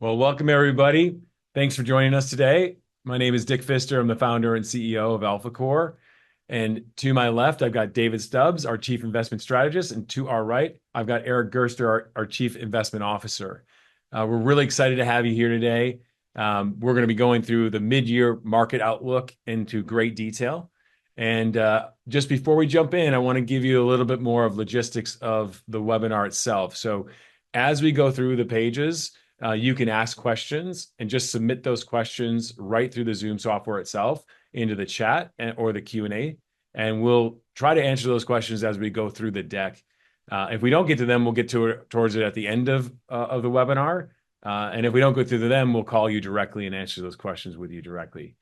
Well, welcome everybody. Thanks for joining us today. My name is Dick Pfister. I'm the founder and CEO of AlphaCore. And to my left, I've got David Stubbs, our Chief Investment Strategist. And to our right, I've got Eric Gerster, our Chief Investment Officer. We're really excited to have you here today. We're going to be going through the mid-year market outlook into great detail. And just before we jump in, I want to give you a little bit more of logistics of the webinar itself. So as we go through the pages, you can ask questions and just submit those questions right through the Zoom software itself into the chat or the Q&A, and we'll try to answer those questions as we go through the deck. If we don't get to them, we'll get towards it at the end of the webinar. And if we don't go through them, we'll call you directly and answer those questions with you directly.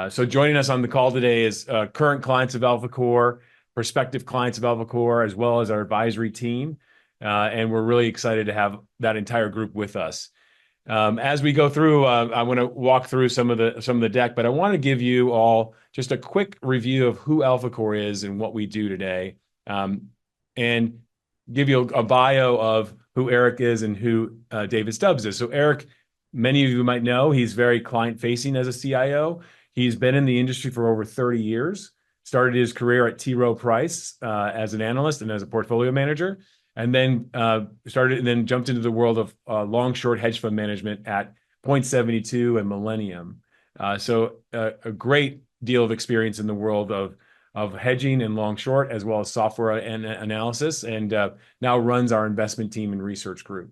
So joining us on the call today is current clients of AlphaCore, prospective clients of AlphaCore, as well as our advisory team. And we're really excited to have that entire group with us. As we go through, I want to walk through some of the deck, but I want to give you all just a quick review of who AlphaCore is and what we do today, and give you a bio of who Eric is and who David Stubbs is. So Eric, many of you might know, he's very client-facing as a CIO. He's been in the industry for over 30 years, started his career at T. Rowe Price as an analyst and as a portfolio manager, and then jumped into the world of long-short hedge fund management at Point72 and Millennium. So a great deal of experience in the world of hedging and long-short, as well as software and analysis, and now runs our investment team and research group.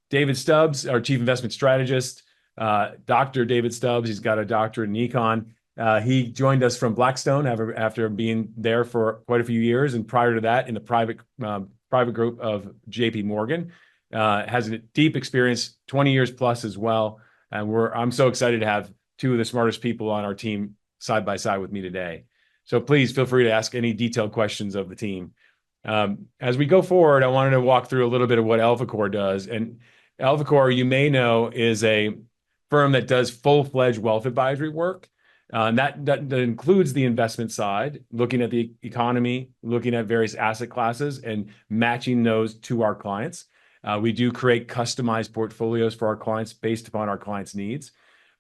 David Stubbs, our Chief Investment Strategist, Dr. David Stubbs, he's got a doctorate in econ. He joined us from Blackstone after being there for quite a few years, and prior to that in the private group of JP Morgan, has a deep experience, 20 years plus as well. And I'm so excited to have two of the smartest people on our team side by side with me today. So please feel free to ask any detailed questions of the team. As we go forward, I wanted to walk through a little bit of what AlphaCore does. And AlphaCore, you may know, is a firm that does full-fledged wealth advisory work. And that includes the investment side, looking at the economy, looking at various asset classes, and matching those to our clients. We do create customized portfolios for our clients based upon our clients' needs.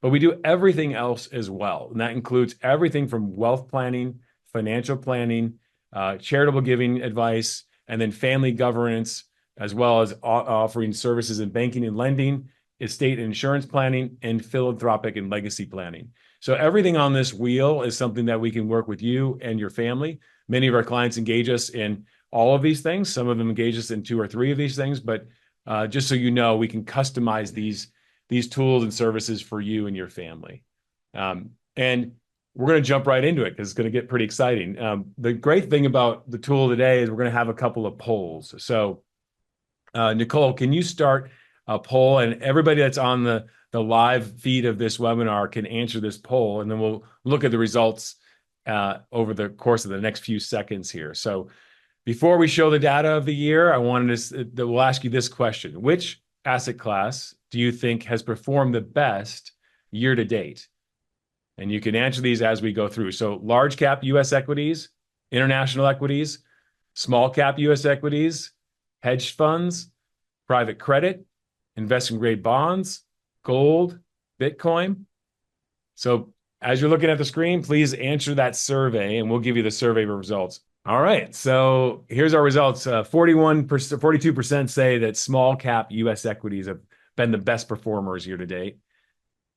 But we do everything else as well. And that includes everything from wealth planning, financial planning, charitable giving advice, and then family governance, as well as offering services in banking and lending, estate and insurance planning, and philanthropic and legacy planning. So everything on this wheel is something that we can work with you and your family. Many of our clients engage us in all of these things. Some of them engage us in 2 or 3 of these things, but just so you know, we can customize these tools and services for you and your family. And we're going to jump right into it because it's going to get pretty exciting. The great thing about the tool today is we're going to have a couple of polls. So Nicole, can you start a poll, and everybody that's on the live feed of this webinar can answer this poll, and then we'll look at the results over the course of the next few seconds here. So before we show the data of the year, we'll ask you this question. Which asset class do you think has performed the best year to date? And you can answer these as we go through. So large cap US equities, international equities, small cap US equities, hedge funds, private credit, investment grade bonds, gold, Bitcoin. So as you're looking at the screen, please answer that survey and we'll give you the survey results. All right, so here's our results. 42% say that small cap US equities have been the best performers year to date.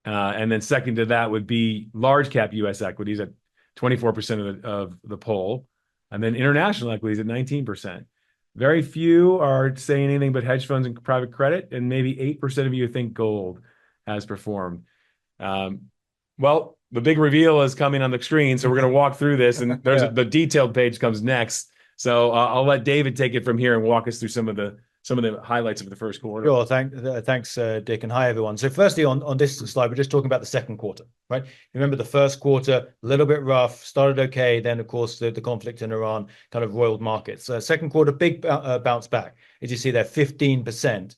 And then second to that would be large cap US equities at 24% of the poll. And then international equities at 19%. Very few are saying anything but hedge funds and private credit, and maybe 8% of you think gold has performed. Well, the big reveal is coming on the screen, so we're going to walk through this, and the detailed page comes next. So I'll let David take it from here and walk us through some of the highlights of the first quarter. Sure. Thanks, Dick, and hi, everyone. So firstly, on this slide, we're just talking about the second quarter, right? Remember the first quarter, a little bit rough, started okay. Then, of course, the conflict in Iran kind of roiled markets. Second quarter, big bounce back. As you see there, 15%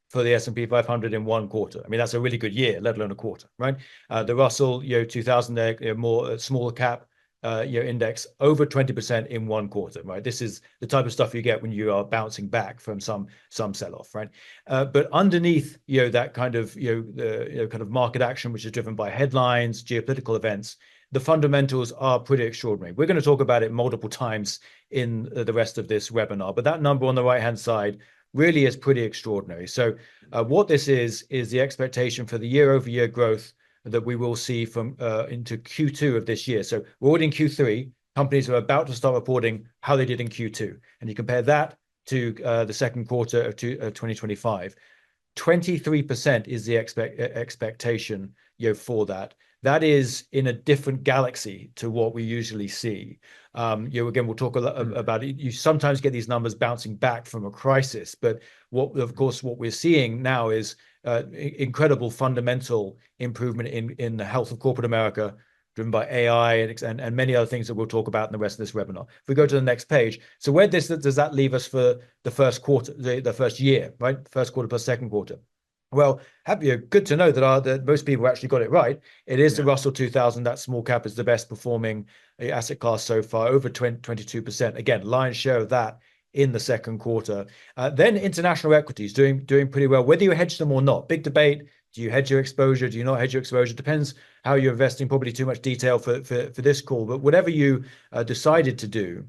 for the S&P 500 in one quarter. I mean, that's a really good year, let alone a quarter, right? The Russell 2000, more smaller cap index over 20% in one quarter, right? This is the type of stuff you get when you are bouncing back from some sell-off, right? But underneath, that kind of, the kind of market action, which is driven by headlines, geopolitical events, the fundamentals are pretty extraordinary. We're going to talk about it multiple times in the rest of this webinar, but that number on the right-hand side really is pretty extraordinary. So what this is the expectation for the year-over-year growth that we will see from into Q2 of this year. So we're already in Q3. Companies are about to start reporting how they did in Q2. And you compare that to the second quarter of 2025. 23% is the expectation for that. That is in a different galaxy to what we usually see. Again, we'll talk a lot about it. You sometimes get these numbers bouncing back from a crisis, but of course, what we're seeing now is incredible fundamental improvement in the health of corporate America, driven by AI and many other things that we'll talk about in the rest of this webinar. If we go to the next page, so where does that leave us for the first quarter, the first year, right? First quarter plus second quarter. Well, good to know that most people actually got it right. It is the Russell 2000. That small cap is the best performing asset class so far, over 22%. Again, lion's share of that in the second quarter. Then international equities doing pretty well, whether you hedge them or not. Big debate. Do you hedge your exposure? Do you not hedge your exposure? Depends how you're investing. Probably too much detail for this call, but whatever you decided to do,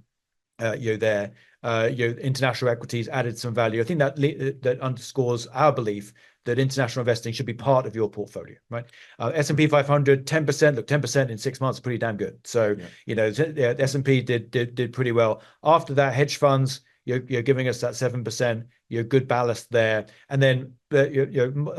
international equities added some value. I think that underscores our belief that international investing should be part of your portfolio, right? S&P 500, 10%. Look, 10% in 6 months is pretty damn good. So, S&P did pretty well. After that, hedge funds, you're giving us that 7%. Good ballast there. And then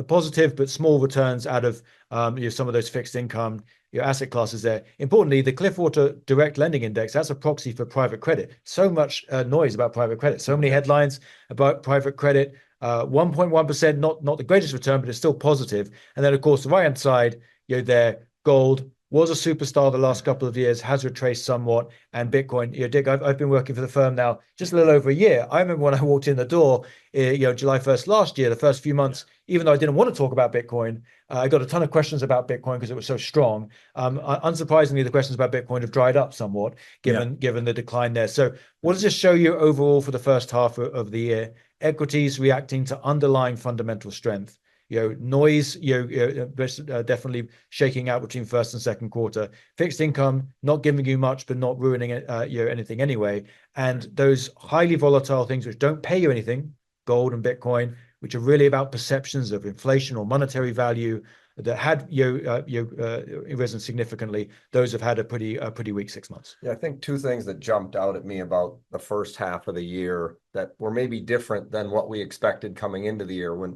positive but small returns out of some of those fixed income asset classes there. Importantly, the Cliffwater Direct Lending Index, that's a proxy for private credit. So much noise about private credit. So many headlines about private credit. 1.1%, not the greatest return, but it's still positive. And then, of course, the right-hand side, there, gold was a superstar the last couple of years, has retraced somewhat, and Bitcoin. Dick, I've been working for the firm now just a little over a year. I remember when I walked in the door, July 1st last year, the first few months, even though I didn't want to talk about Bitcoin, I got a ton of questions about Bitcoin because it was so strong. Unsurprisingly, the questions about Bitcoin have dried up somewhat, given the decline there. So what does this show you overall for the first half of the year? Equities reacting to underlying fundamental strength. Noise, definitely shaking out between first and second quarter. Fixed income, not giving you much, but not ruining anything anyway. And those highly volatile things which don't pay you anything, gold and Bitcoin, which are really about perceptions of inflation or monetary value that had risen significantly. Those have had a pretty weak 6 months. Yeah, I think two things that jumped out at me about the first half of the year that were maybe different than what we expected coming into the year. When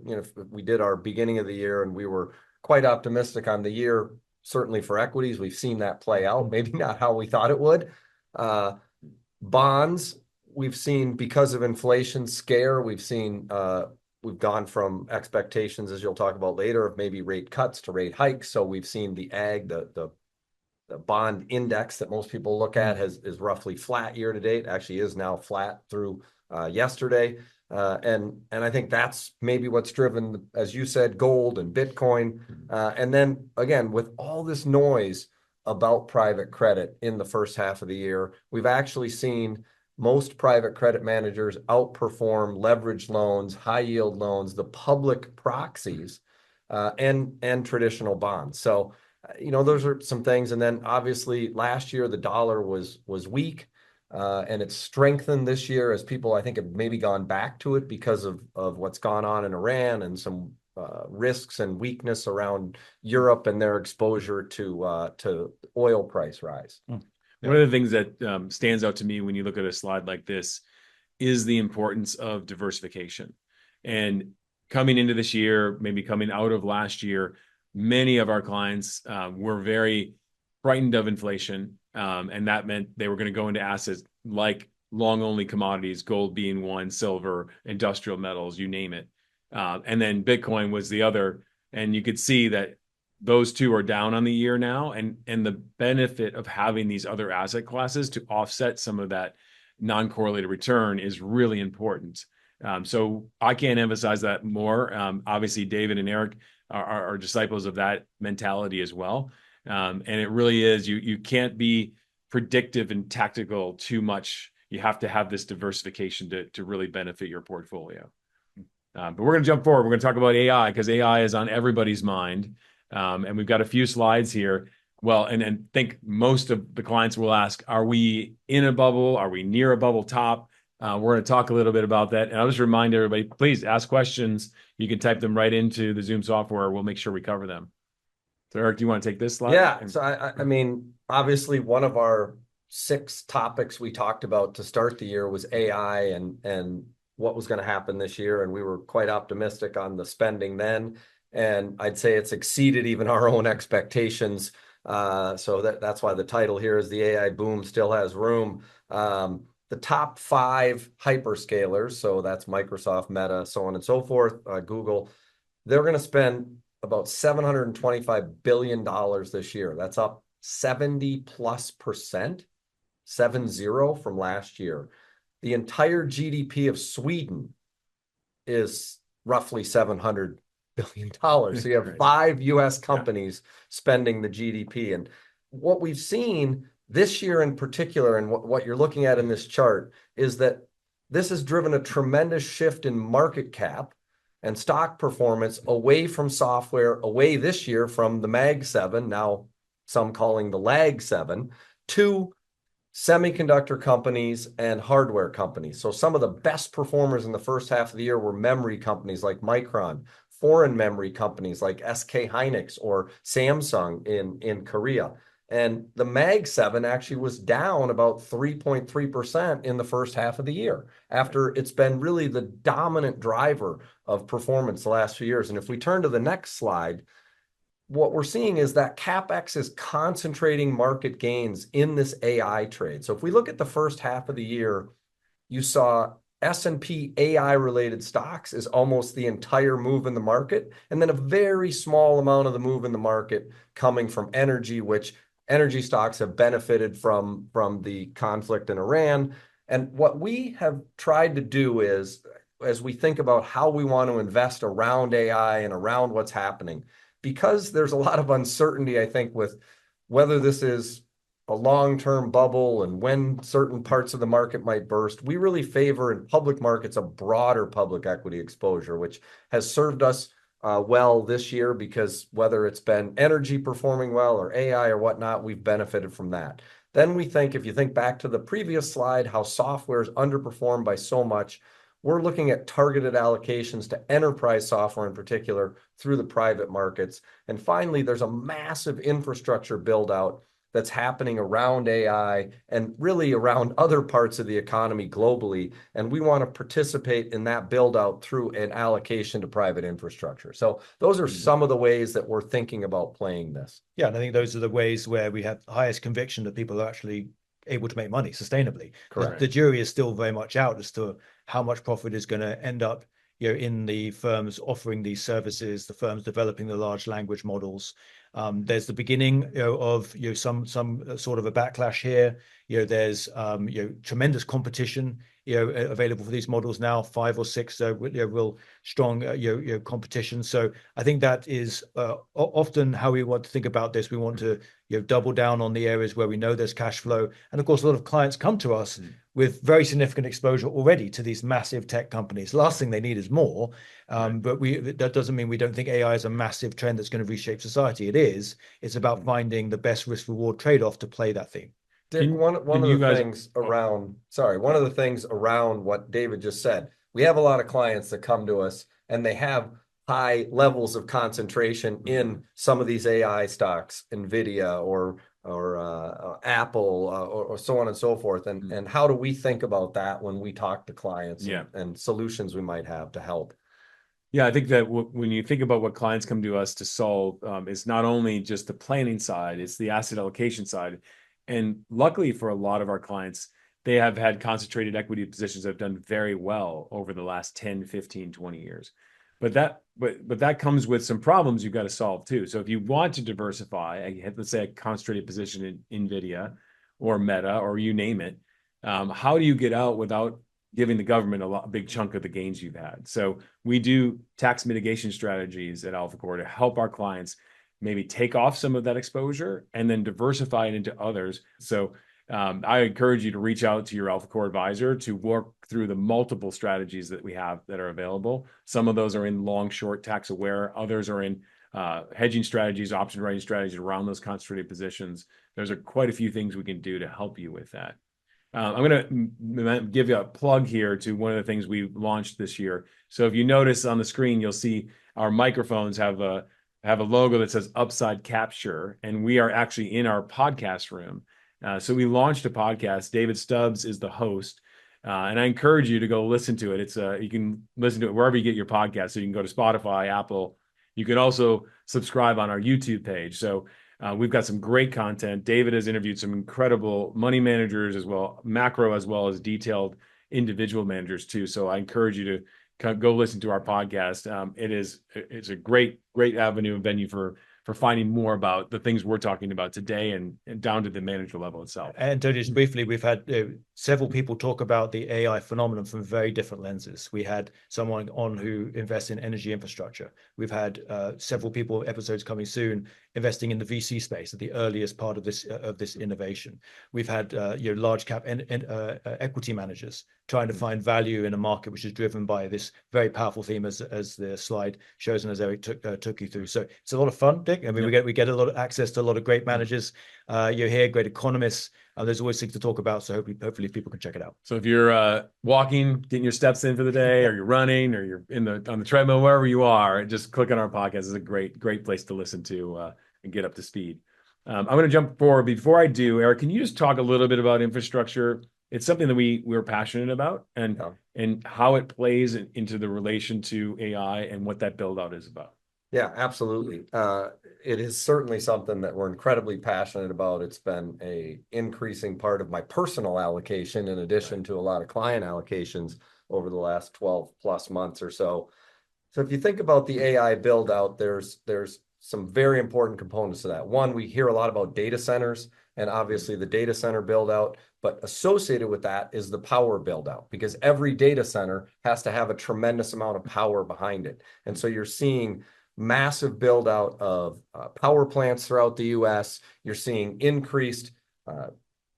we did our beginning of the year and we were quite optimistic on the year, certainly for equities, we've seen that play out. Maybe not how we thought it would. Bonds, we've seen because of inflation scare, we've gone from expectations, as you'll talk about later, of maybe rate cuts to rate hikes. So we've seen the bond index that most people look at is roughly flat year to date. Actually, is now flat through yesterday, and I think that's maybe what's driven, as you said, gold and Bitcoin, and then again with all this noise about private credit in the first half of the year, we've actually seen most private credit managers outperform leveraged loans, high yield loans, the public proxies, and traditional bonds. So, those are some things. And then obviously last year the dollar was weak, and it's strengthened this year as people I think have maybe gone back to it because of what's gone on in Iran and some risks and weakness around Europe and their exposure to oil price rise. One of the things that stands out to me when you look at a slide like this is the importance of diversification. And coming into this year, maybe coming out of last year, many of our clients were very frightened of inflation. And that meant they were going to go into assets like long-only commodities, gold being one, silver, industrial metals, you name it. And then Bitcoin was the other. And you could see that those two are down on the year now, and the benefit of having these other asset classes to offset some of that non-correlated return is really important. So I can't emphasize that more. Obviously, David and Eric are disciples of that mentality as well. And it really is, you can't be predictive and tactical too much. You have to have this diversification to really benefit your portfolio. But we're going to jump forward. We're going to talk about AI because AI is on everybody's mind. And we've got a few slides here. Well, and think most of the clients will ask, are we in a bubble? Are we near a bubble top? We're going to talk a little bit about that. And I'll just remind everybody, please ask questions. You can type them right into the Zoom software. We'll make sure we cover them. So Eric, do you want to take this slide? Yeah. So I mean, obviously one of our 6 topics we talked about to start the year was AI and what was going to happen this year. And we were quite optimistic on the spending then. And I'd say it's exceeded even our own expectations. So that's why the title here is The AI Boom Still Has Room. The top 5 hyperscalers, so that's Microsoft, Meta, so on and so forth, Google, they're going to spend about $725 billion this year. That's up 70+%, 70 from last year. The entire GDP of Sweden is roughly $700 billion. So you have 5 US companies spending the GDP. And what we've seen this year in particular, and what you're looking at in this chart, is that this has driven a tremendous shift in market cap and stock performance away from software, away this year from the Mag 7, now some calling the Lag 7, to semiconductor companies and hardware companies. So some of the best performers in the first half of the year were memory companies like Micron, foreign memory companies like SK Hynix or Samsung in Korea. And the Mag 7 actually was down about 3.3% in the first half of the year, after it's been really the dominant driver of performance the last few years. And if we turn to the next slide, what we're seeing is that CapEx is concentrating market gains in this AI trade. So if we look at the first half of the year, you saw S&P AI-related stocks is almost the entire move in the market, and then a very small amount of the move in the market coming from energy, which energy stocks have benefited from the conflict in Iran. And what we have tried to do is, as we think about how we want to invest around AI and around what's happening, because there's a lot of uncertainty, I think, with whether this is a long-term bubble and when certain parts of the market might burst, we really favor in public markets a broader public equity exposure, which has served us well this year, because whether it's been energy performing well or AI or whatnot, we've benefited from that. Then we think, if you think back to the previous slide, how software is underperformed by so much, we're looking at targeted allocations to enterprise software in particular through the private markets. And finally, there's a massive infrastructure build out that's happening around AI and really around other parts of the economy globally. And we want to participate in that build out through an allocation to private infrastructure. So those are some of the ways that we're thinking about playing this. Yeah, and I think those are the ways where we have highest conviction that people are actually able to make money sustainably. Correct. The jury is still very much out as to how much profit is going to end up, in the firms offering these services, the firms developing the large language models. There's the beginning, of some sort of a backlash here. There's tremendous competition, available for these models now, 5 or 6 real strong competition. So I think that is often how we want to think about this. We want to double down on the areas where we know there's cash flow, and of course a lot of clients come to us with very significant exposure already to these massive tech companies. Last thing they need is more, but that doesn't mean we don't think AI is a massive trend that's going to reshape society. It is. It's about finding the best risk reward trade-off to play that theme. Dick, one of the things around what David just said, we have a lot of clients that come to us and they have high levels of concentration in some of these AI stocks, NVIDIA or Apple or so on and so forth. And how do we think about that when we talk to clients and solutions we might have to help? Yeah, I think that when you think about what clients come to us to solve, it's not only just the planning side, it's the asset allocation side. And luckily for a lot of our clients, they have had concentrated equity positions that have done very well over the last 10, 15, 20 years. But that comes with some problems you've got to solve too. So if you want to diversify, let's say a concentrated position in NVIDIA or Meta or you name it, how do you get out without giving the government a big chunk of the gains you've had? So we do tax mitigation strategies at AlphaCore to help our clients maybe take off some of that exposure and then diversify it into others. So I encourage you to reach out to your AlphaCore advisor to work through the multiple strategies that we have that are available. Some of those are in long, short, tax aware. Others are in hedging strategies, option writing strategies around those concentrated positions. There's quite a few things we can do to help you with that. I'm going to give you a plug here to one of the things we launched this year. So if you notice on the screen, you'll see our microphones have a logo that says Upside Capture, and we are actually in our podcast room. So we launched a podcast. David Stubbs is the host, and I encourage you to go listen to it. It's you can listen to it wherever you get your podcast. So you can go to Spotify, Apple. You can also subscribe on our YouTube page. So we've got some great content. David has interviewed some incredible money managers as well, macro as well as detailed individual managers too. So I encourage you to go listen to our podcast. It's a great avenue and venue for finding more about the things we're talking about today and down to the manager level itself. And Tony, just briefly, we've had several people talk about the AI phenomenon from very different lenses. We had someone on who invests in energy infrastructure. We've had several people, episodes coming soon, investing in the VC space at the earliest part of this innovation. We've had large cap equity managers trying to find value in a market which is driven by this very powerful theme, as the slide shows and as Eric took you through. So it's a lot of fun, Dick. I mean, we get a lot of access to a lot of great managers. You're here, great economists. There's always things to talk about. So hopefully people can check it out. So if you're walking, getting your steps in for the day, or you're running, or you're on the treadmill, wherever you are, just click on our podcast. It's a great place to listen to and get up to speed. I'm going to jump forward. Before I do, Eric, can you just talk a little bit about infrastructure? It's something that we're passionate about, and how it plays into the relation to AI and what that build out is about. Yeah, absolutely. It is certainly something that we're incredibly passionate about. It's been a increasing part of my personal allocation in addition to a lot of client allocations over the last 12 plus months or so. So if you think about the AI build out, there's some very important components to that. One, we hear a lot about data centers and obviously the data center build out, but associated with that is the power build out, because every data center has to have a tremendous amount of power behind it. And so you're seeing massive build out of power plants throughout the US. You're seeing increased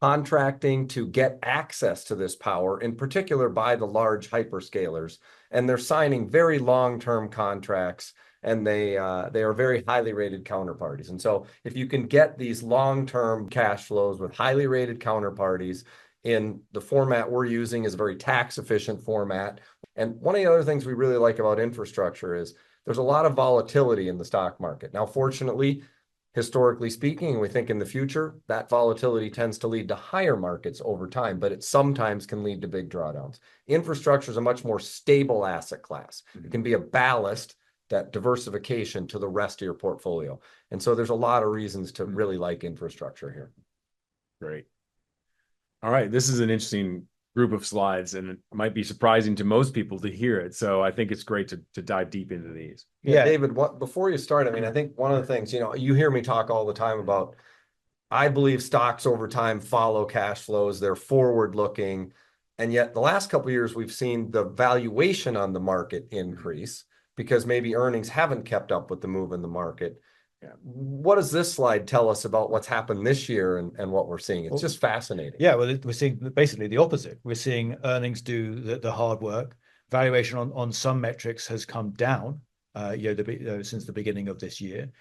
contracting to get access to this power, in particular by the large hyperscalers. And they're signing very long-term contracts, and they are very highly rated counterparties. And so if you can get these long-term cash flows with highly rated counterparties in the format we're using, is a very tax efficient format. And one of the other things we really like about infrastructure is there's a lot of volatility in the stock market. Now, fortunately, historically speaking, and we think in the future, that volatility tends to lead to higher markets over time, but it sometimes can lead to big drawdowns. Infrastructure is a much more stable asset class. It can be a ballast, that diversification to the rest of your portfolio. And so there's a lot of reasons to really like infrastructure here. Great. All right. This is an interesting group of slides, and it might be surprising to most people to hear it. So I think it's great to dive deep into these. Yeah, David, before you start, I mean, I think one of the things, you hear me talk all the time about, I believe stocks over time follow cash flows. They're forward looking. And yet the last couple of years, we've seen the valuation on the market increase because maybe earnings haven't kept up with the move in the market. What does this slide tell us about what's happened this year and what we're seeing? It's just fascinating. Yeah, well, we're seeing basically the opposite. We're seeing earnings do the hard work. Valuation on some metrics has come down since the beginning of this year.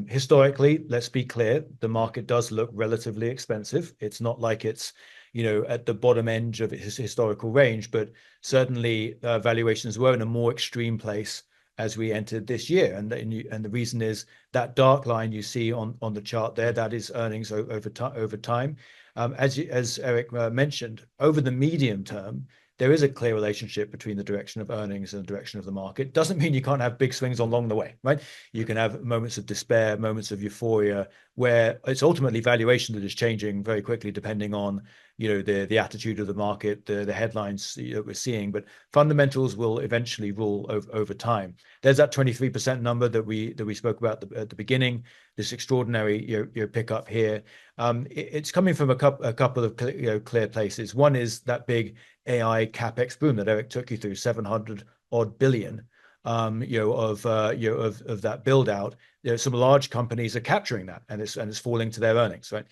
Historically, let's be clear, the market does look relatively expensive. It's not like it's at the bottom end of its historical range, but certainly valuations were in a more extreme place as we entered this year. And the reason is that dark line you see on the chart there, that is earnings over time. As Eric mentioned, over the medium term, there is a clear relationship between the direction of earnings and the direction of the market. Doesn't mean you can't have big swings along the way, right? You can have moments of despair, moments of euphoria, where it's ultimately valuation that is changing very quickly, depending on the attitude of the market, the headlines that we're seeing. But fundamentals will eventually rule over time. There's that 23% number that we spoke about at the beginning. This extraordinary pickup here. It's coming from a couple of clear places. One is that big AI capex boom that Eric took you through, 700 odd billion. of that build out. Some large companies are capturing that, and it's falling to their earnings, right?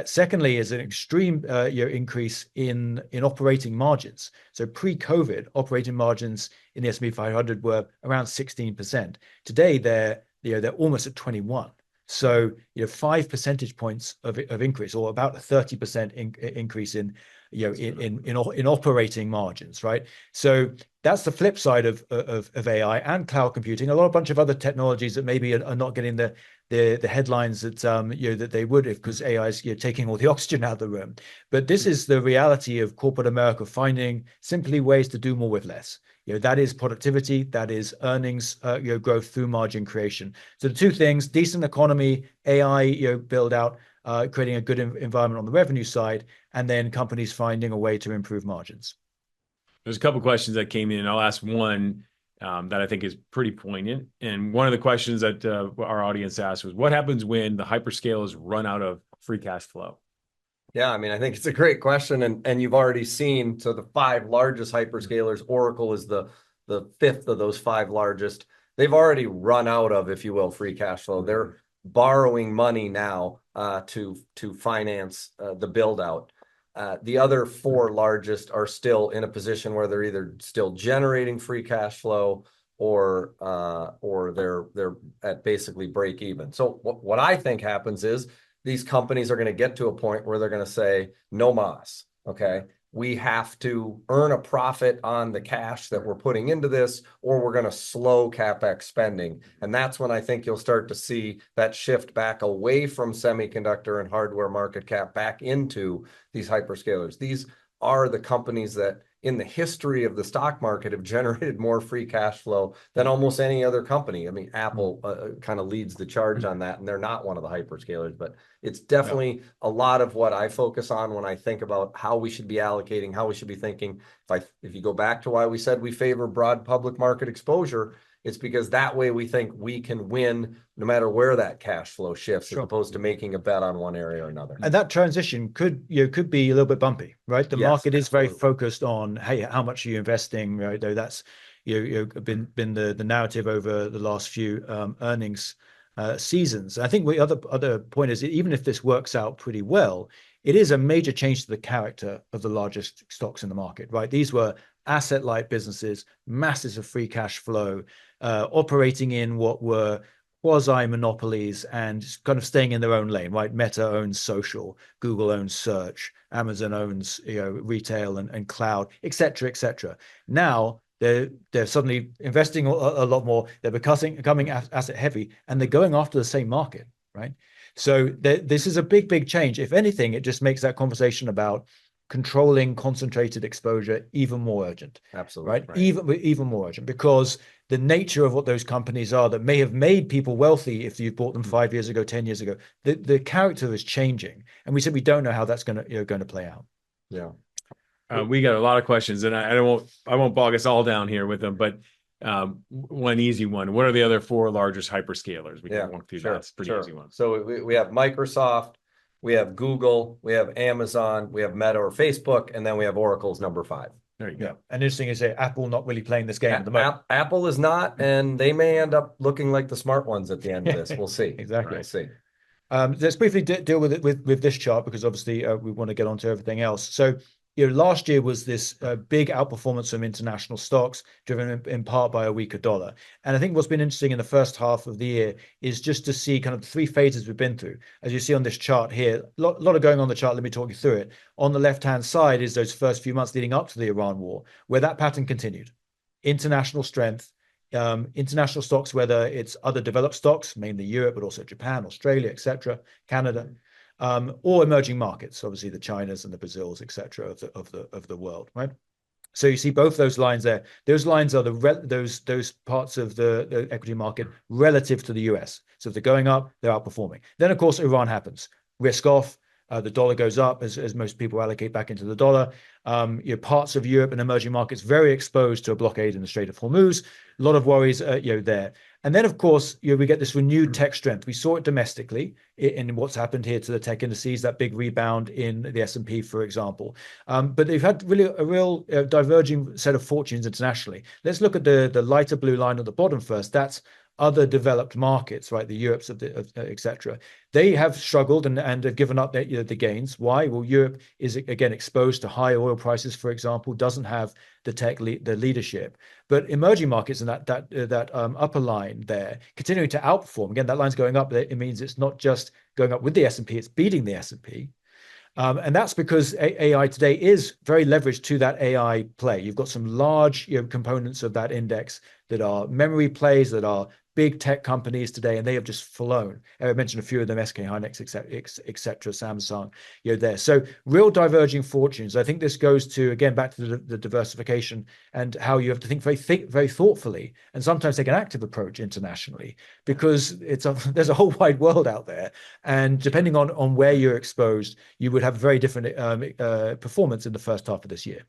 Secondly, is an extreme increase in operating margins. So pre-COVID, operating margins in the S&P 500 were around 16%. Today, they're almost at 21. So 5 percentage points of increase, or about a 30% increase in operating margins, right? So that's the flip side of AI and cloud computing. A bunch of other technologies that maybe are not getting the headlines that that they would, because AI is taking all the oxygen out of the room. But this is the reality of corporate America, finding simply ways to do more with less. That is productivity, that is earnings growth through margin creation. So the two things: decent economy, AI build out, creating a good environment on the revenue side, and then companies finding a way to improve margins. There's a couple of questions that came in. I'll ask one that I think is pretty poignant. And one of the questions that our audience asked was, what happens when the hyperscalers run out of free cash flow? Yeah, I mean, I think it's a great question, and you've already seen. So the 5 largest hyperscalers, Oracle is the 5th of those 5 largest. They've already run out of, if you will, free cash flow. They're borrowing money now to finance the build out. The other 4 largest are still in a position where they're either still generating free cash flow or they're at basically break even. So what I think happens is these companies are going to get to a point where they're going to say, no mas, okay? We have to earn a profit on the cash that we're putting into this, or we're going to slow CapEx spending. And that's when I think you'll start to see that shift back away from semiconductor and hardware market cap back into these hyperscalers. These are the companies that in the history of the stock market have generated more free cash flow than almost any other company. I mean, Apple kind of leads the charge on that, and they're not one of the hyperscalers, but it's definitely a lot of what I focus on when I think about how we should be allocating, how we should be thinking. If you go back to why we said we favor broad public market exposure, it's because that way we think we can win no matter where that cash flow shifts, as opposed to making a bet on one area or another. And that transition could be a little bit bumpy, right? The market is very focused on, hey, how much are you investing, right? Though that's been the narrative over the last few earnings seasons. I think the other point is, even if this works out pretty well, it is a major change to the character of the largest stocks in the market, right? These were asset-light businesses, masses of free cash flow, operating in what were quasi-monopolies and kind of staying in their own lane, right? Meta owns social, Google owns search, Amazon owns retail and cloud, et cetera, et cetera. Now they're suddenly investing a lot more. They're becoming asset heavy, and they're going after the same market, right? So this is a big change. If anything, it just makes that conversation about controlling concentrated exposure even more urgent. Absolutely. Right? Even more urgent, because the nature of what those companies are that may have made people wealthy if you bought them 5 years ago, 10 years ago, the character is changing. And we said we don't know how that's going to play out. Yeah. We got a lot of questions, and I won't bog us all down here with them, but one easy one. What are the other 4 largest hyperscalers? We can walk through that. It's a pretty easy one. So we have Microsoft, we have Google, we have Amazon, we have Meta or Facebook, and then we have Oracle's number 5. There you go. Yeah. And interesting is that Apple not really playing this game at the moment. Apple is not, and they may end up looking like the smart ones at the end of this. We'll see. Exactly. We'll see. Let's briefly deal with it with this chart, because obviously we want to get on to everything else. So last year was this big outperformance from international stocks, driven in part by a weaker dollar. And I think what's been interesting in the first half of the year is just to see kind of the 3 phases we've been through. As you see on this chart here, a lot of going on the chart. Let me talk you through it. On the left-hand side is those first few months leading up to the Iran war, where that pattern continued. International strength, international stocks, whether it's other developed stocks, mainly Europe, but also Japan, Australia, etc., Canada, or emerging markets, obviously the Chinas and the Brazils, etc., of the world, right? So you see both those lines there. Those lines are those parts of the equity market relative to the US. So if they're going up, they're outperforming. Then of course Iran happens, risk off. The dollar goes up as most people allocate back into the dollar. Parts of Europe and emerging markets very exposed to a blockade in the Strait of Hormuz. A lot of worries there. And then, of course, we get this renewed tech strength. We saw it domestically in what's happened here to the tech indices, that big rebound in the S&P, for example. But they've had really a real diverging set of fortunes internationally. Let's look at the lighter blue line at the bottom first. That's other developed markets, right? The Europes etc. They have struggled and have given up the gains. Why? Well, Europe is again exposed to high oil prices, for example, doesn't have the leadership. But emerging markets and that upper line there continuing to outperform. Again, that line's going up. It means it's not just going up with the S&P; it's beating the S&P. And that's because AI today is very leveraged to that AI play. You've got some large components of that index that are memory plays, that are big tech companies today, and they have just flown. I mentioned a few of them, SK Hynix, etc., Samsung, there. So real diverging fortunes. I think this goes to, again, back to the diversification and how you have to think very thoughtfully and sometimes take an active approach internationally, because there's a whole wide world out there. And depending on where you're exposed, you would have very different performance in the first half of this year.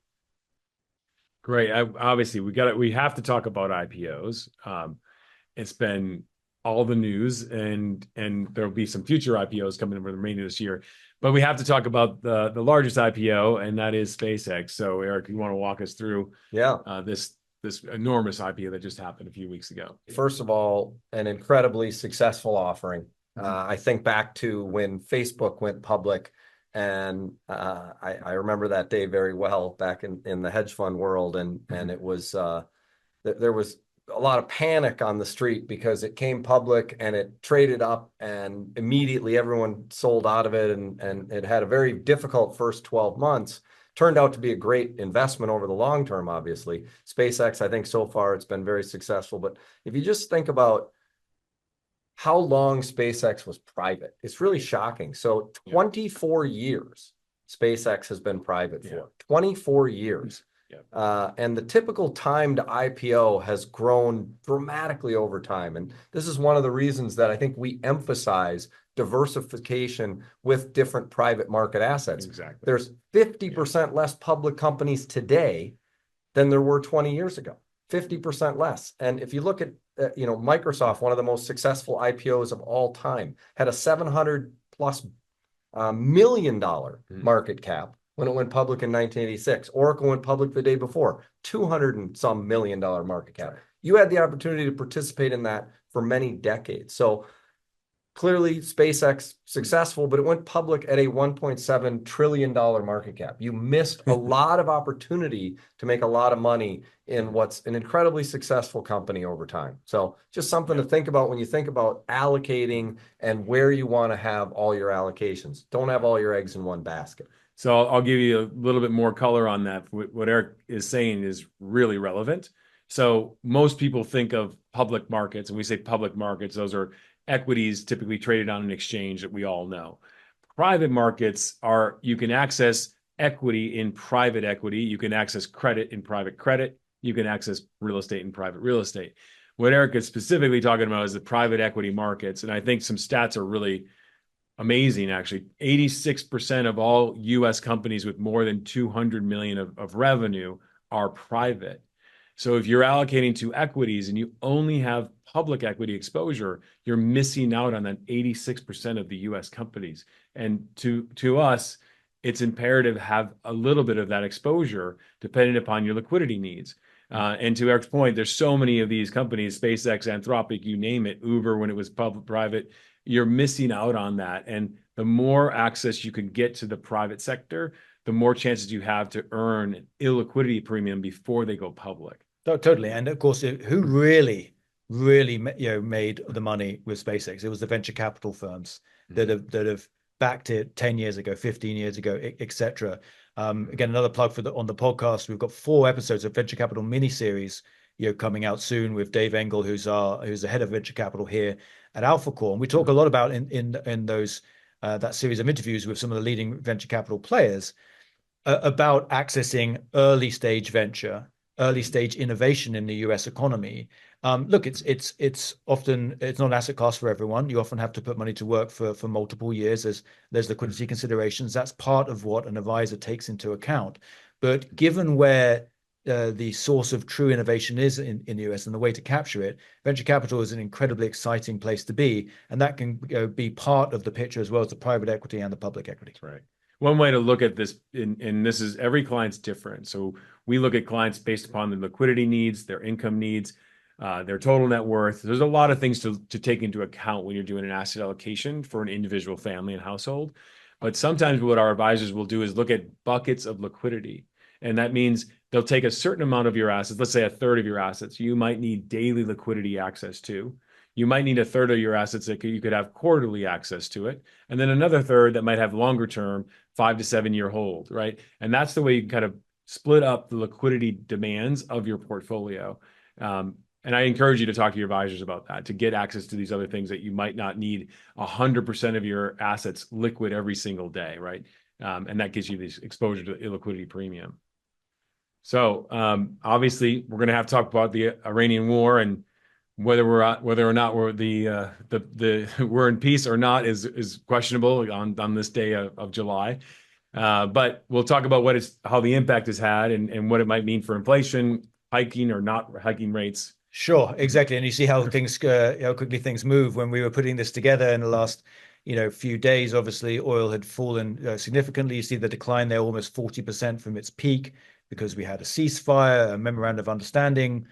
Great. Obviously, we have to talk about IPOs. It's been all the news, and there'll be some future IPOs coming over the remainder of this year. But we have to talk about the largest IPO, and that is SpaceX. So, Eric, you want to walk us through this enormous IPO that just happened a few weeks ago? First of all, an incredibly successful offering. I think back to when Facebook went public, and I remember that day very well back in the hedge fund world, and it was there was a lot of panic on the street because it came public and it traded up, and immediately everyone sold out of it, and it had a very difficult first 12 months. Turned out to be a great investment over the long term, obviously. SpaceX, I think so far it's been very successful. But if you just think about how long SpaceX was private, it's really shocking. So 24 years SpaceX has been private for. 24 years. And the typical time to IPO has grown dramatically over time. And this is one of the reasons that I think we emphasize diversification with different private market assets. Exactly. There's 50% less public companies today than there were 20 years ago. 50% less. And if you look at Microsoft, one of the most successful IPOs of all time, had a $700+ million market cap when it went public in 1986. Oracle went public the day before, $200 and some million market cap. You had the opportunity to participate in that for many decades. So clearly SpaceX successful, but it went public at a $1.7 trillion market cap. You missed a lot of opportunity to make a lot of money in what's an incredibly successful company over time. So just something to think about when you think about allocating and where you want to have all your allocations. Don't have all your eggs in one basket. So I'll give you a little bit more color on that. What Eric is saying is really relevant. So most people think of public markets, and we say public markets, those are equities typically traded on an exchange that we all know. Private markets are, you can access equity in private equity, you can access credit in private credit, you can access real estate in private real estate. What Eric is specifically talking about is the private equity markets. And I think some stats are really amazing, actually. 86% of all US companies with more than 200 million of revenue are private. So if you're allocating to equities and you only have public equity exposure, you're missing out on that 86% of the US companies. And to us, it's imperative to have a little bit of that exposure depending upon your liquidity needs. And to Eric's point, there's so many of these companies, SpaceX, Anthropic, you name it, Uber when it was private, you're missing out on that. And the more access you can get to the private sector, the more chances you have to earn an illiquidity premium before they go public. Totally. And of course, who really made the money with SpaceX? It was the venture capital firms that have backed it 10 years ago, 15 years ago, etc. Again, another plug on the podcast. We've got 4 episodes of venture capital miniseries coming out soon with Dave Engel, who's the head of venture capital here at AlphaCore. And we talk a lot about in those that series of interviews with some of the leading venture capital players about accessing early stage venture, early stage innovation in the US economy. Look, it's often not an asset class for everyone. You often have to put money to work for multiple years. There's liquidity considerations. That's part of what an advisor takes into account. But given where the source of true innovation is in the US and the way to capture it, venture capital is an incredibly exciting place to be. And that can be part of the picture as well as the private equity and the public equity. That's right. One way to look at this, and this is every client's different. So we look at clients based upon their liquidity needs, their income needs, their total net worth. There's a lot of things to take into account when you're doing an asset allocation for an individual family and household. But sometimes what our advisors will do is look at buckets of liquidity. And that means they'll take a certain amount of your assets, let's say a third of your assets, you might need daily liquidity access to. You might need a third of your assets that you could have quarterly access to it. And then another third that might have longer term, 5 to 7 year hold, right? And that's the way you kind of split up the liquidity demands of your portfolio. And I encourage you to talk to your advisors about that, to get access to these other things that you might not need 100% of your assets liquid every single day, right? And that gives you this exposure to illiquidity premium. So obviously, we're going to have to talk about the Iranian war and whether or not we're in peace or not is questionable on this day of July. But we'll talk about how the impact has had and what it might mean for inflation, hiking or not hiking rates. Sure, exactly. And you see how how quickly things move. When we were putting this together in the last few days, obviously oil had fallen significantly. You see the decline there, almost 40% from its peak, because we had a ceasefire, a memorandum of understanding,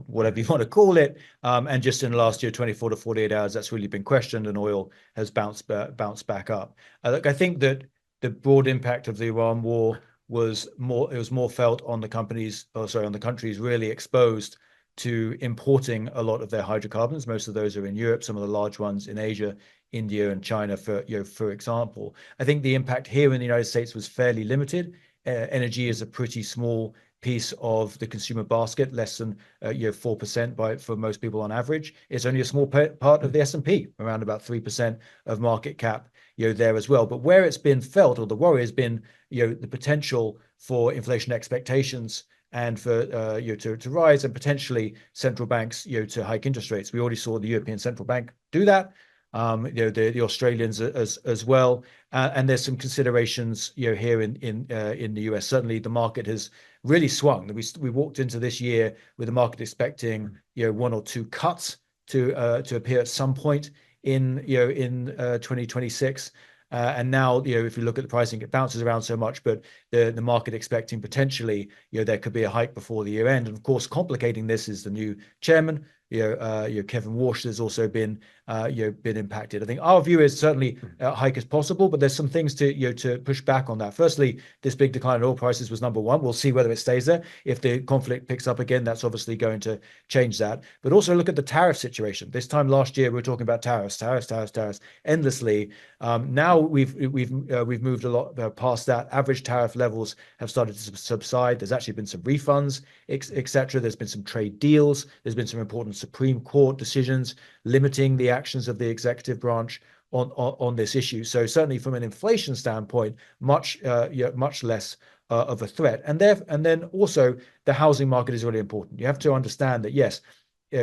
whatever you want to call it. And just in the last year, 24 to 48 hours, that's really been questioned, and oil has bounced back up. Look, I think that the broad impact of the Iran war was more felt on the countries really exposed to importing a lot of their hydrocarbons. Most of those are in Europe, some of the large ones in Asia, India and China, for example. I think the impact here in the United States was fairly limited. Energy is a pretty small piece of the consumer basket, less than 4% for most people on average. It's only a small part of the S&P, around about 3% of market cap there as well. But where it's been felt, or the worry has been the potential for inflation expectations and for to rise, and potentially central banks to hike interest rates. We already saw the European Central Bank do that. The Australians as well, and there's some considerations here in the US. Certainly, the market has really swung. We walked into this year with the market expecting 1 or 2 cuts to appear at some point in 2026. And now, if you look at the pricing, it bounces around so much, but the market expecting potentially, there could be a hike before the year end. And of course, complicating this is the new chairman. Kevin Walsh has also been impacted. I think our view is certainly a hike is possible, but there's some things to push back on that. Firstly, this big decline in oil prices was number one. We'll see whether it stays there. If the conflict picks up again, that's obviously going to change that. But also look at the tariff situation. This time last year, we were talking about tariffs endlessly. Now we've moved a lot past that. Average tariff levels have started to subside. There's actually been some refunds, etc. There's been some trade deals. There's been some important Supreme Court decisions limiting the actions of the executive branch on this issue. So certainly from an inflation standpoint, much less of a threat. And then also the housing market is really important. You have to understand that, yes,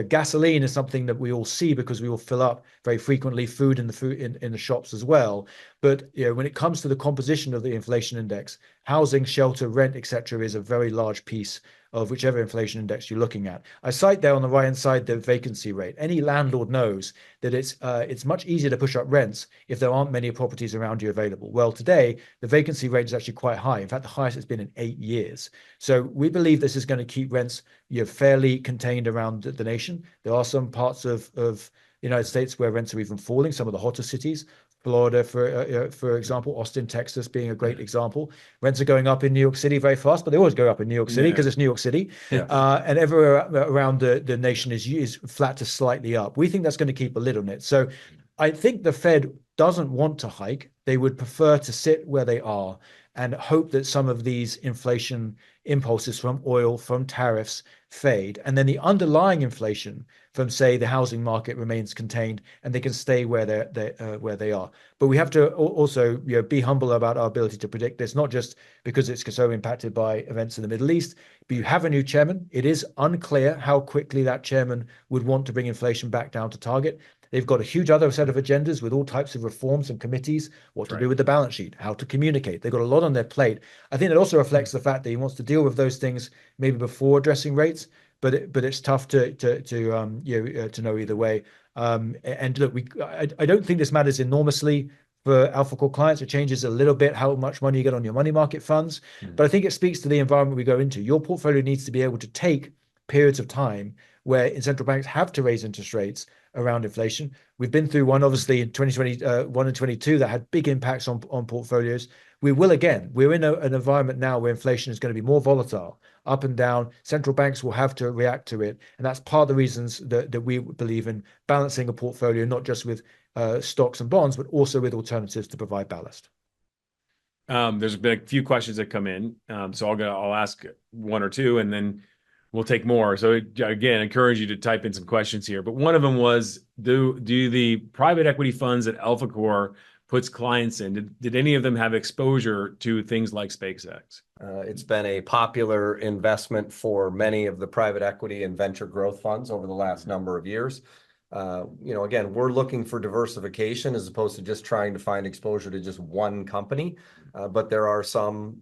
gasoline is something that we all see because we all fill up very frequently, food in the shops as well. But when it comes to the composition of the inflation index, housing, shelter, rent, etc., is a very large piece of whichever inflation index you're looking at. I cite there on the right-hand side the vacancy rate. Any landlord knows that it's much easier to push up rents if there aren't many properties around you available. Well, today, the vacancy rate is actually quite high. In fact, the highest it's been in 8 years. So we believe this is going to keep rents fairly contained around the nation. There are some parts of the United States where rents are even falling, some of the hotter cities. Florida, for example, Austin, Texas being a great example. Rents are going up in New York City very fast, but they always go up in New York City because it's New York City. Yeah. And everywhere around the nation is flat to slightly up. We think that's going to keep a lid on it. So I think the Fed doesn't want to hike. They would prefer to sit where they are and hope that some of these inflation impulses from oil, from tariffs fade. And then the underlying inflation from, say, the housing market remains contained and they can stay where they are. But we have to also be humble about our ability to predict this, not just because it's so impacted by events in the Middle East, but you have a new chairman. It is unclear how quickly that chairman would want to bring inflation back down to target. They've got a huge other set of agendas with all types of reforms and committees, what to do with the balance sheet, how to communicate. They've got a lot on their plate. I think it also reflects the fact that he wants to deal with those things maybe before addressing rates, but it's tough to know either way. And look, I don't think this matters enormously for AlphaCore clients. It changes a little bit how much money you get on your money market funds, but I think it speaks to the environment we go into. Your portfolio needs to be able to take periods of time where central banks have to raise interest rates around inflation. We've been through one, obviously, in 2021 and 22 that had big impacts on portfolios. We will again. We're in an environment now where inflation is going to be more volatile, up and down. Central banks will have to react to it. And that's part of the reasons that we believe in balancing a portfolio, not just with stocks and bonds, but also with alternatives to provide ballast. There's been a few questions that come in. So I'll ask one or two, and then we'll take more. So again, I encourage you to type in some questions here. But one of them was, do the private equity funds that AlphaCore puts clients in, did any of them have exposure to things like SpaceX? It's been a popular investment for many of the private equity and venture growth funds over the last number of years. Again, we're looking for diversification as opposed to just trying to find exposure to just one company. But there are some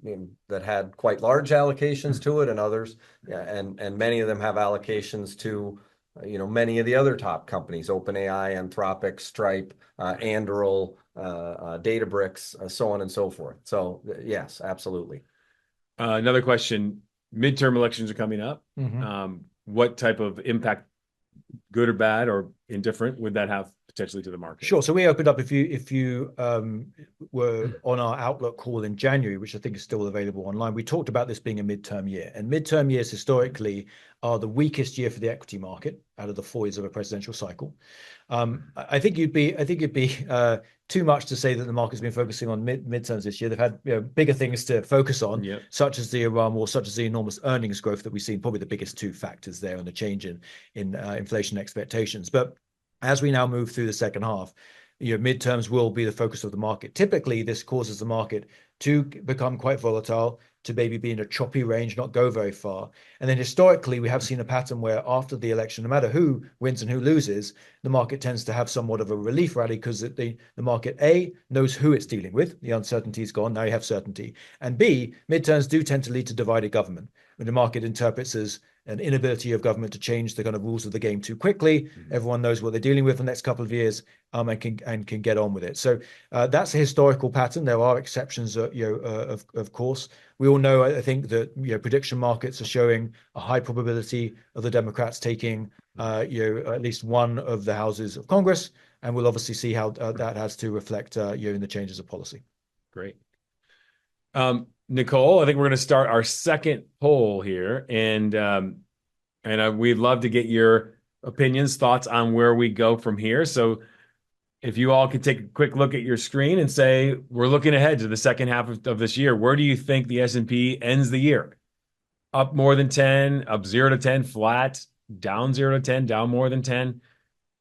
that had quite large allocations to it, and others, and many of them have allocations to, many of the other top companies: OpenAI, Anthropic, Stripe, Anduril, Databricks, so on and so forth. So yes, absolutely. Another question: midterm elections are coming up. What type of impact, good or bad or indifferent, would that have potentially to the market? Sure. So we opened up, if you were on our Outlook call in January, which I think is still available online, we talked about this being a midterm year. And midterm years historically are the weakest year for the equity market out of the 4 years of a presidential cycle. I think it'd be too much to say that the market's been focusing on midterms this year. They've had bigger things to focus on, such as the Iran war, such as the enormous earnings growth that we've seen, probably the biggest two factors there, and the change in inflation expectations. But as we now move through the second half, midterms will be the focus of the market. Typically, this causes the market to become quite volatile, to maybe be in a choppy range, not go very far. And then historically, we have seen a pattern where after the election, no matter who wins and who loses, the market tends to have somewhat of a relief rally, because the market, A, knows who it's dealing with. The uncertainty is gone. Now you have certainty. And B, midterms do tend to lead to divided government, when the market interprets as an inability of government to change the kind of rules of the game too quickly. Everyone knows what they're dealing with for the next couple of years, and can get on with it. So that's a historical pattern. There are exceptions, of course. We all know, I think, that prediction markets are showing a high probability of the Democrats taking at least one of the houses of Congress, and we'll obviously see how that has to reflect in the changes of policy. Great. Nicole, I think we're going to start our second poll here, and we'd love to get your opinions, thoughts on where we go from here. So if you all could take a quick look at your screen and say, we're looking ahead to the second half of this year. Where do you think the S&P ends the year? Up more than 10, up 0 to 10, flat, down 0 to 10, down more than 10?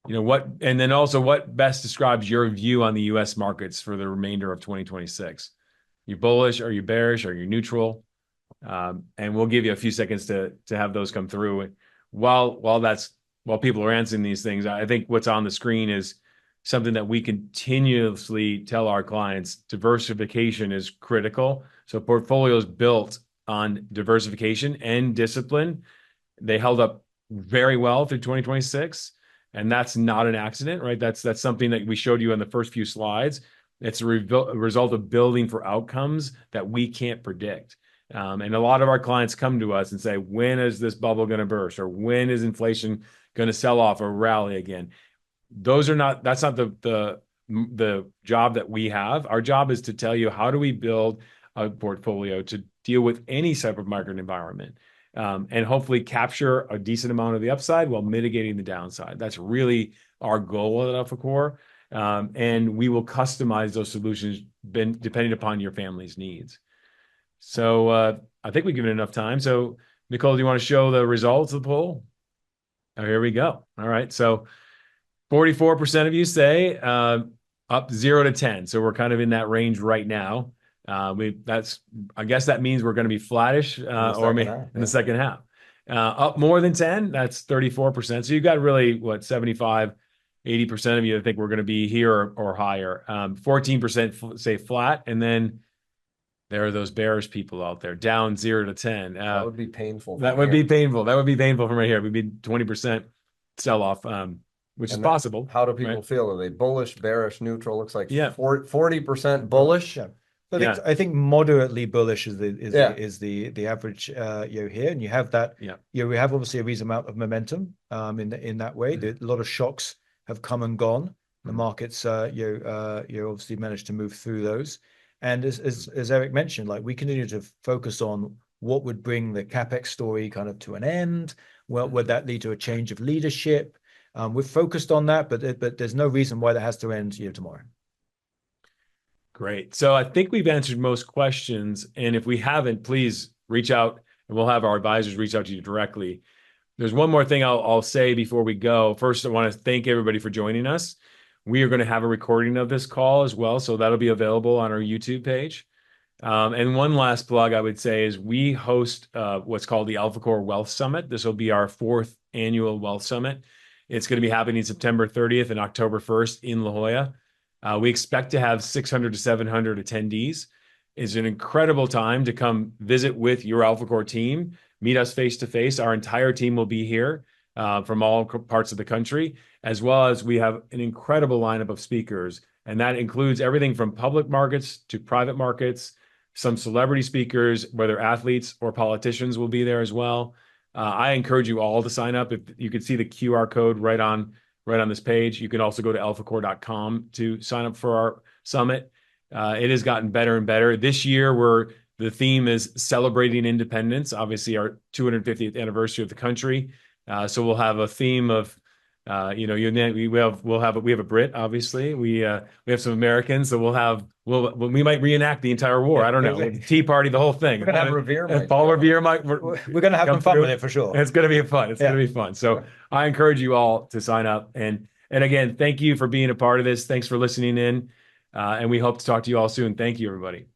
And then also, what best describes your view on the U.S. markets for the remainder of 2026? You bullish? Are you bearish? Are you neutral? And we'll give you a few seconds to have those come through. And while people are answering these things, I think what's on the screen is something that we continuously tell our clients: diversification is critical. So portfolios built on diversification and discipline, they held up very well through 2026. And that's not an accident, right? That's something that we showed you in the first few slides. It's a result of building for outcomes that we can't predict. And a lot of our clients come to us and say, when is this bubble going to burst? Or when is inflation going to sell off or rally again? That's not the job that we have. Our job is to tell you, how do we build a portfolio to deal with any type of market environment, and hopefully capture a decent amount of the upside while mitigating the downside. That's really our goal at AlphaCore. And we will customize those solutions depending upon your family's needs. So I think we've given enough time. So Nicole, do you want to show the results of the poll? Oh, here we go. All right. So 44% of you say up 0 to 10. So we're kind of in that range right now. I guess that means we're going to be flattish in the second half. Up more than 10, that's 34%. So you've got really 75 80% of you think we're going to be here or higher. 14% say flat, and then there are those bearish people out there, down 0 to 10. That would be painful. That would be painful. That would be painful from right here. It would be 20% sell off, which is possible. How do people feel? Are they bullish, bearish, neutral? Looks like 40% bullish. Yeah. I think moderately bullish is the average here, and you have that. We have obviously a reasonable amount of momentum in that way. A lot of shocks have come and gone. The markets obviously managed to move through those, and as Eric mentioned, like, we continue to focus on what would bring the capex story kind of to an end. Well, would that lead to a change of leadership? We're focused on that, but there's no reason why that has to end tomorrow. Great. So I think we've answered most questions. And if we haven't, please reach out and we'll have our advisors reach out to you directly. There's one more thing I'll say before we go. First, I want to thank everybody for joining us. We are going to have a recording of this call as well, so that'll be available on our YouTube page. And one last plug I would say is we host what's called the AlphaCore Wealth Summit. This will be our 4th annual Wealth Summit. It's going to be happening September 30th and October 1st in La Jolla. We expect to have 600 to 700 attendees. It's an incredible time to come visit with your AlphaCore team, meet us face to face. Our entire team will be here from all parts of the country, as well as we have an incredible lineup of speakers. And that includes everything from public markets to private markets, some celebrity speakers, whether athletes or politicians will be there as well. I encourage you all to sign up. If you can see the QR code right on this page. You can also go to alphacore.com to sign up for our summit. It has gotten better and better. This year, the theme is celebrating independence, obviously our 250th anniversary of the country. So we'll have a theme of, we have a Brit, obviously. We have some Americans, so we might reenact the entire war. I don't know, Tea Party, the whole thing. We're gonna have Revere. Paul Revere we're gonna have some fun with it for sure. It's gonna be fun. It's gonna be fun. So I encourage you all to sign up. And again, thank you for being a part of this. Thanks for listening in. And we hope to talk to you all soon. Thank you, everybody.